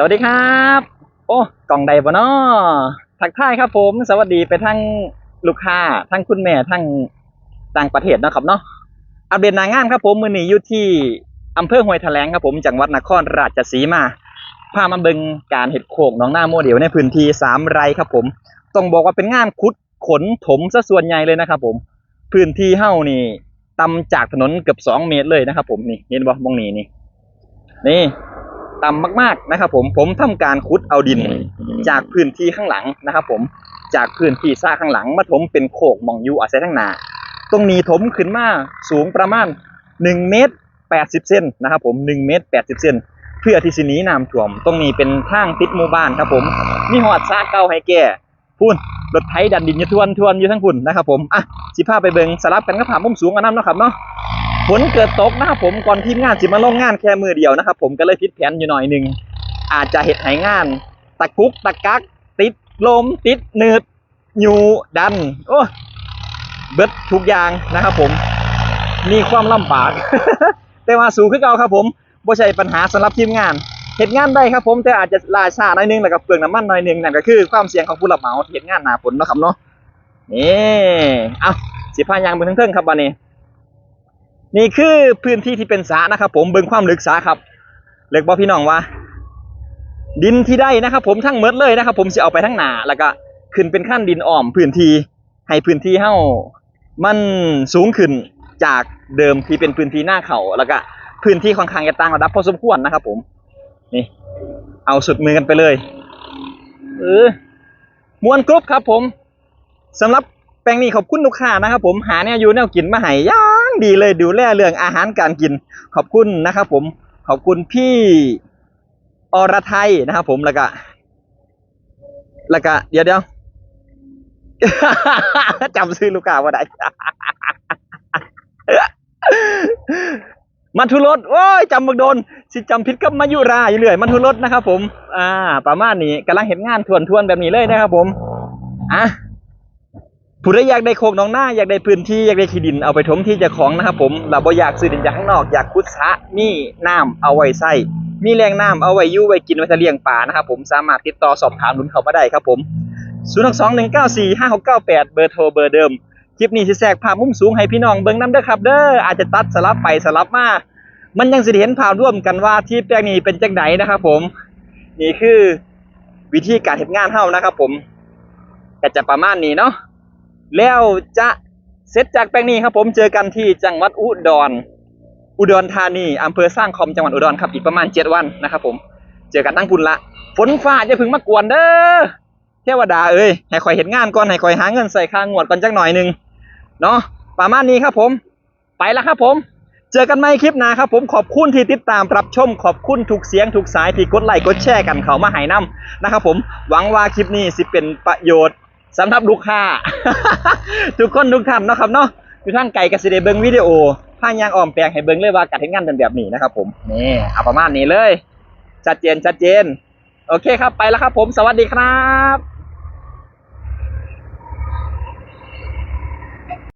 วัสดีครับโอ้กล่องใดบ่น้อทักทายครับผมสวัสดีไปทั้งลูกค้าทั้งคุณแม่ทั้งต่างประเทศนะครับเนาะอัปเดตหน้างานครับผมมื้อนี้อยู่ที่อำเภอห้วยแถลงครับผมจังหวัดนครราชสีมาพามาเบิ่งการเฮ็ดโคกหนองนาโมเดลในพื้นที่3 ไร่ครับผมต้องบอกว่าเป็นงานขุดขนถมซะส่วนใหญ่เลยนะครับผมพื้นที่เฮ้านี่ต่ำจากถนนเกือบ2 เมตรเลยนะครับผมนี่เห็นบ่มองนี่ต่ำมากๆนะครับผมทำการขุดเอาดินจากพื้นที่ข้างหลังนะครับผมจากพื้นที่ซ่าข้างหลังมาถมเป็นโคกมองอยู่อาศัยทั้งนาตรงนี้ถมขึ้นมาสูงประมาณ1 เมตร 80 เซนนะครับผม1 เมตร 80 เซนเพื่อที่สิหนีน้ำท่วมตรงนี้เป็นทางติดหมู่บ้านครับผมมีหอดซ่าเก่าให้แก่พุ่นรถไถดันดินอยู่ทวนอยู่ทั้งพุ่นนะครับผมอ่ะสิพาไปเบิ่งสลับกันกับผามุมสูงอันนั้นเนาะครับเนาะฝนเกิดตกนะครับผมก่อนทีมงานสิมาลงงานแค่มือเดียวนะครับผมก็เลยผิดแผนอยู่หน่อยนึงอาจจะเฮ็ดให้งานตะกุกตะกักติดลมติดหนืดอยู่ดันโอ้เบิดทุกอย่างนะครับผมมีความลำบาก แต่ว่าสู้คือเก่าครับผมบ่ใช่ปัญหาสำหรับทีมงานเฮ็ดงานได้ครับผมแต่อาจจะล่าช้าหน่อยนึงแล้วก็เปลืองน้ำมันหน่อยนึงนั่นก็คือความเสี่ยงของผู้รับเหมาที่เฮ็ดงานหน้าฝนเนาะครับเนาะนี่เอ้าสิพายางไปเทิงๆครับบัดนี้นี่คือพื้นที่ที่เป็นสระนะครับผมเบิ่งความลึกสระครับเลิกบ่พี่น้องว่าดินที่ได้นะครับผมทั้งหมดเลยนะครับผมสิเอาไปทั้งหน้าแล้วก็ขึ้นเป็นขั้นดินอ้อมพื้นที่ให้พื้นที่เฮามันสูงขึ้นจากเดิมที่เป็นพื้นที่หน้าเขาแล้วก็พื้นที่ค่อนข้างจะต่างระดับพอสมควรนะครับผมนี่เอาสุดมือกันไปเลยมวนกรุ๊ปครับผมสำหรับแปลงนี้ขอบคุณลูกค้านะครับผมหาเนี่ยอยู่แนวกินมาให้ย่างดีเลยดูแลเรื่องอาหารการกินขอบคุณนะครับผมขอบคุณพี่อรไทยนะครับผมแล้วก็เดี๋ยว จำชื่อลูกค้าว่าได้ มันทุรสโอ้ยจำบักโดนสิจำผิดกับมายุราอยู่เรื่อยมันทุรสนะครับผมประมาณนี้กำลังเห็นงานทวนแบบนี้เลยนะครับผมผู้ใดอยากได้โคกหนองนาอยากได้พื้นที่อยากได้ที่ดินเอาไปถมที่เจ้าของนะครับผมเราบ่อยากซื้อดินจากข้างนอกอยากขุดสระมีน้ำเอาไว้ใส่มีแหล่งน้ำเอาไว้อยู่ไว้กินไว้เลี้ยงปลานะครับผมสามารถติดต่อสอบถามลุ้นเข้ามาได้ครับผม062-194-5698เบอร์โทรเบอร์เดิมคลิปนี้สิแทรกภาพมุมสูงให้พี่น้องเบิ่งนำเด้อครับเด้ออาจจะตัดสลับไปสลับมามันยังสิเห็นภาพร่วมกันว่าที่แปลงนี้เป็นจังไดนะครับผมนี่คือวิธีการเฮ็ดงานเฮานะครับผมก็จะประมาณนี้เนาะแล้วจะเสร็จจากแปลงนี้ครับผมเจอกันที่จังหวัดอุดรธานีอำเภอสร้างคอมจังหวัดอุดรครับอีกประมาณ7 วันนะครับผมเจอกันตั้งพุ่นละฝนฟ้าจะพึ่งมากวนเด้อเทวดาเอ้ยให้คอยเห็นงานก่อนให้คอยหาเงินใส่ค่างวดก่อนจักหน่อยนึงเนาะประมาณนี้ครับผมไปแล้วครับผมเจอกันใหม่คลิปหน้าครับผมขอบคุณที่ติดตามรับชมขอบคุณทุกเสียงทุกสายที่กดไลค์กดแชร์กันเขามาให้นำนะครับผมหวังว่าคลิปนี้สิเป็นประโยชน์สำหรับลูกค้า ทุกคนทุกท่านเนาะครับเนาะอยู่ทางไกลก็สิได้เบิ่งวิดีโอพายางอ้อมแปลงให้เบิ่งเลยว่าการเฮ็ดงานเป็นแบบนี้นะครับผมนี่เอาประมาณนี้เลยชัดเจนโอเคครับไปแล้วครับผมสวัสดีครับ